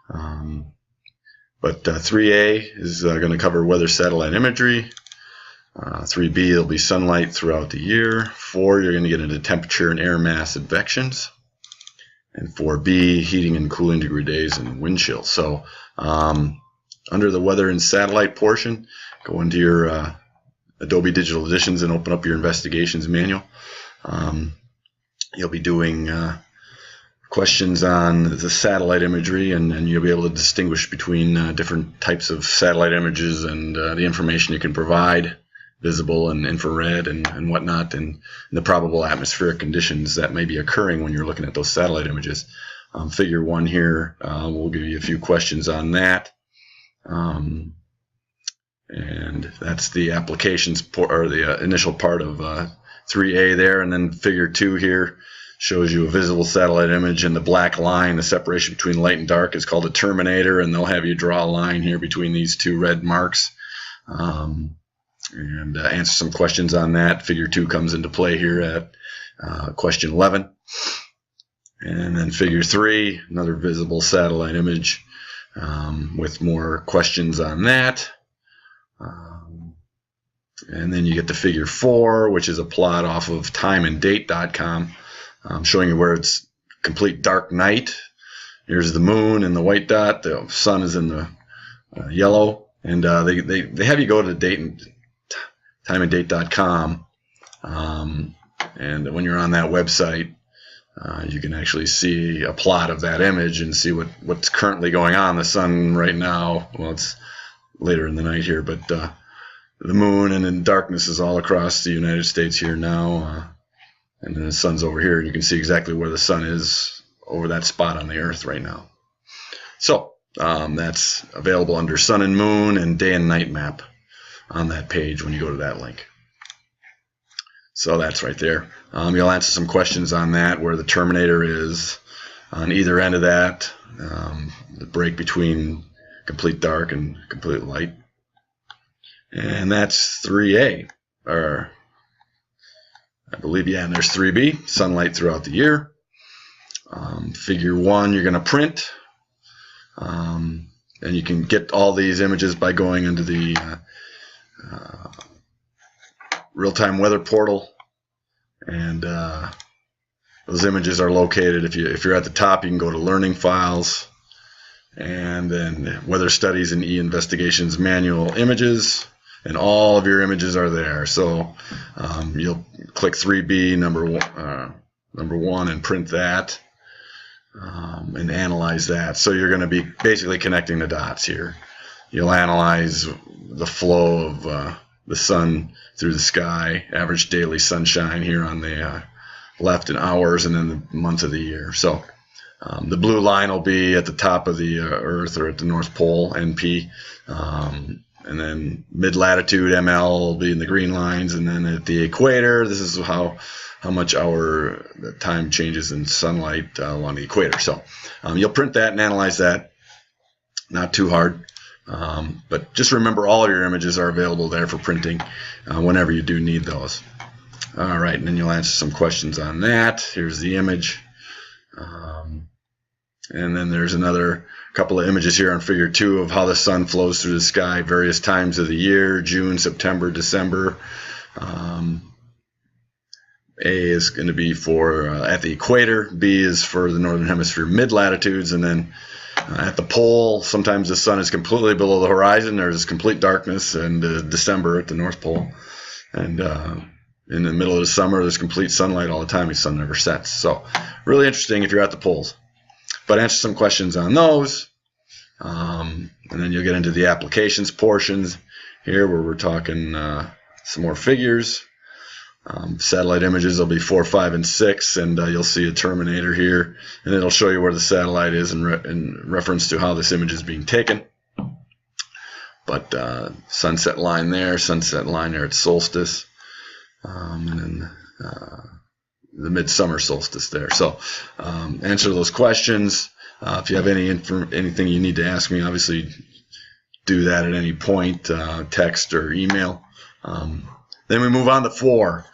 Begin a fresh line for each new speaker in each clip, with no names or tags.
But 3A is going to cover weather satellite imagery. 3B will be sunlight throughout the year. 4, you're going to get into temperature and air mass advections. And 4B, heating and cooling degree days and wind chill. So under the weather and satellite portion, go into your Adobe Digital Editions and open up your investigations manual. You'll be doing questions on the satellite imagery, and you'll be able to distinguish between different types of satellite images and the information you can provide, visible and infrared and whatnot, and the probable atmospheric conditions that may be occurring when you're looking at those satellite images. Figure 1 here, we'll give you a few questions on that. And that's the applications or the initial part of 3A there, and then figure 2 here shows you a visible satellite image, and the black line, the separation between light and dark, is called a terminator, and they'll have you draw a line here between these 2 red marks and answer some questions on that. Figure 2 comes into play here at question 11. And then figure 3, another visible satellite image with more questions on that. And then you get to figure 4, which is a plot off of timeanddate.com, showing you where it's complete dark night. Here's the moon and the white dot. The sun is in the yellow. And they have you go to timeanddate.com. And when you're on that website, you can actually see a plot of that image and see what's currently going on. The sun right now, well, it's later in the night here, but the moon and then darkness is all across the United States here now. And then the sun's over here, and you can see exactly where the sun is over that spot on the earth right now. So that's available under sun and moon and day and night map on that page when you go to that link. So that's right there. You'll answer some questions on that, where the terminator is on either end of that, the break between complete dark and complete light. And that's 3A, or I believe, yeah, and there's 3B, sunlight throughout the year. Figure 1, you're going to print. And you can get all these images by going into the real-time weather portal. And those images are located, if you're at the top, you can go to Learning Files. And then Weather Studies and E-Investigations Manual Images. And all of your images are there. So you'll click 3B, number 1, and print that and analyze that. So you're going to be basically connecting the dots here. You'll analyze the flow of the sun through the sky, average daily sunshine here on the left in hours, and then the month of the year. So the blue line will be at the top of the Earth, or at the North Pole, NP. And then mid-latitude, ML, will be in the green lines. And then at the equator, this is how much the time changes in sunlight along the equator. So you'll print that and analyze that. Not too hard. But just remember, all of your images are available there for printing whenever you do need those. All right, and then you'll answer some questions on that. Here's the image. And then there's another couple of images here on figure 2 of how the sun flows through the sky various times of the year: June, September, December. A is going to be for at the equator. B is for the northern hemisphere mid-latitudes. And then at the pole, sometimes the sun is completely below the horizon. There's complete darkness. And December at the North Pole. And in the middle of the summer, there's complete sunlight all the time. The sun never sets. So really interesting if you're at the poles. But answer some questions on those. And then you'll get into the applications portions here, where we're talking some more figures. Satellite images will be 4, 5, and 6, and you'll see a terminator here, and it'll show you where the satellite is in reference to how this image is being taken. But sunset line there at solstice, and then the midsummer solstice there. So answer those questions. If you have anything you need to ask me, obviously do that at any point, text or email. Then we move on to 4.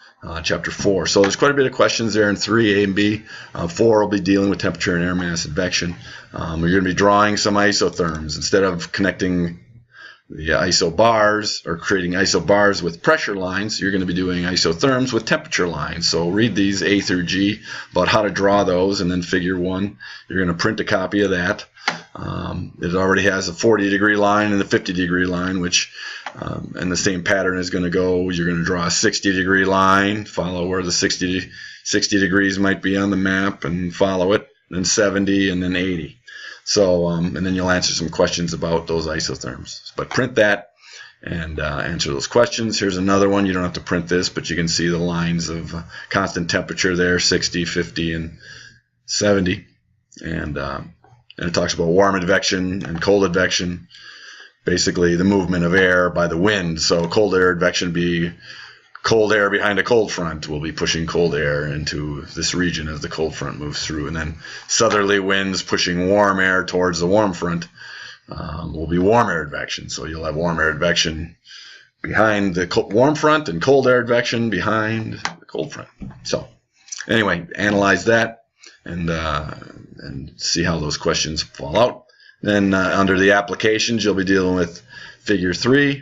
Chapter 4. So there's quite a bit of questions there in 3, A and B. 4 will be dealing with temperature and air mass advection. You're going to be drawing some isotherms. Instead of connecting the isobars or creating isobars with pressure lines, you're going to be doing isotherms with temperature lines. So read these A through G about how to draw those, and then figure 1, you're going to print a copy of that. It already has a 40-degree line and a 50-degree line, which and the same pattern is going to go. You're going to draw a 60-degree line, follow where the 60 degrees might be on the map, and follow it, then 70, and then 80. So, and then you'll answer some questions about those isotherms. But print that and answer those questions. Here's another one. You don't have to print this, but you can see the lines of constant temperature there, 60, 50, and 70. And it talks about warm advection and cold advection, basically the movement of air by the wind. So cold air advection would be cold air behind a cold front will be pushing cold air into this region as the cold front moves through. And then southerly winds pushing warm air towards the warm front will be warm air advection. So you'll have warm air advection behind the warm front and cold air advection behind the cold front. So anyway, analyze that and see how those questions fall out. Then under the applications, you'll be dealing with figure 3.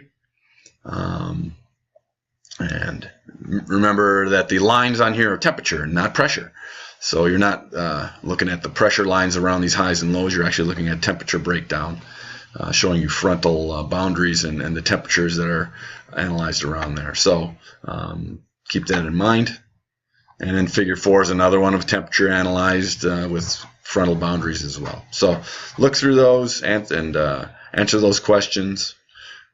And remember that the lines on here are temperature, not pressure. So you're not looking at the pressure lines around these highs and lows. You're actually looking at temperature breakdown, showing you frontal boundaries and the temperatures that are analyzed around there. So keep that in mind. And then figure 4 is another one of temperature analyzed with frontal boundaries as well. So look through those and answer those questions.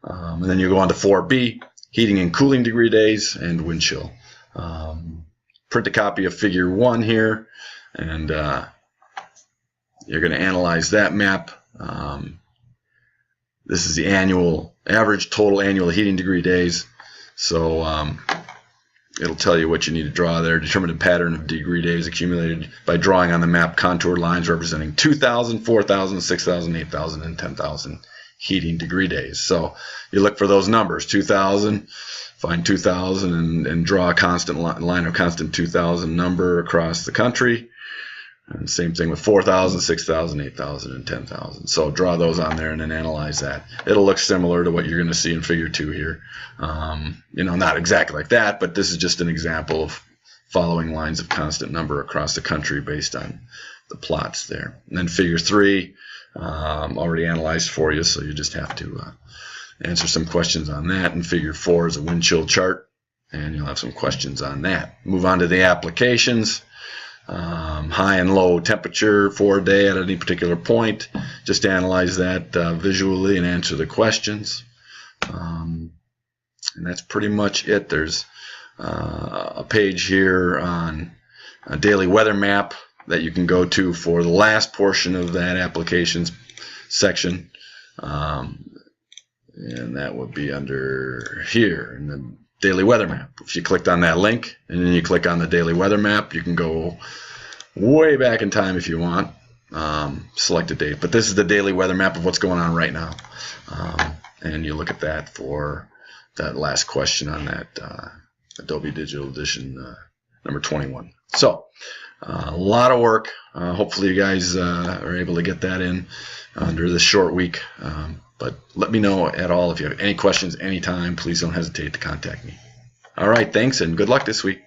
And then you go on to 4B. Heating and cooling degree days and wind chill. Print a copy of figure 1 here, and you're going to analyze that map. This is the average total annual heating degree days. So it'll tell you what you need to draw there. Determine a pattern of degree days accumulated by drawing on the map contour lines representing 2,000, 4,000, 6,000, 8,000, and 10,000 heating degree days. So you look for those numbers, 2,000, find 2,000 and draw a constant line of constant 2,000 number across the country. And same thing with 4,000, 6,000, 8,000, and 10,000. So draw those on there and then analyze that. It'll look similar to what you're going to see in figure 2 here. Not exactly like that, but this is just an example of following lines of constant number across the country based on the plots there. And then figure 3, already analyzed for you, so you just have to answer some questions on that. And figure 4 is a wind chill chart, and you'll have some questions on that. Move on to the applications. High and low temperature for a day at any particular point. Just analyze that visually and answer the questions. And that's pretty much it. There's a page here on a daily weather map that you can go to for the last portion of that applications section. And that would be under here in the daily weather map. If you clicked on that link and then you click on the daily weather map, you can go way back in time if you want. Select a date. But this is the daily weather map of what's going on right now. And you look at that for that last question on that Adobe Digital Edition number 21. So a lot of work. Hopefully you guys are able to get that in under this short week. But let me know at all if you have any questions anytime. Please don't hesitate to contact me. All right, thanks and good luck this week.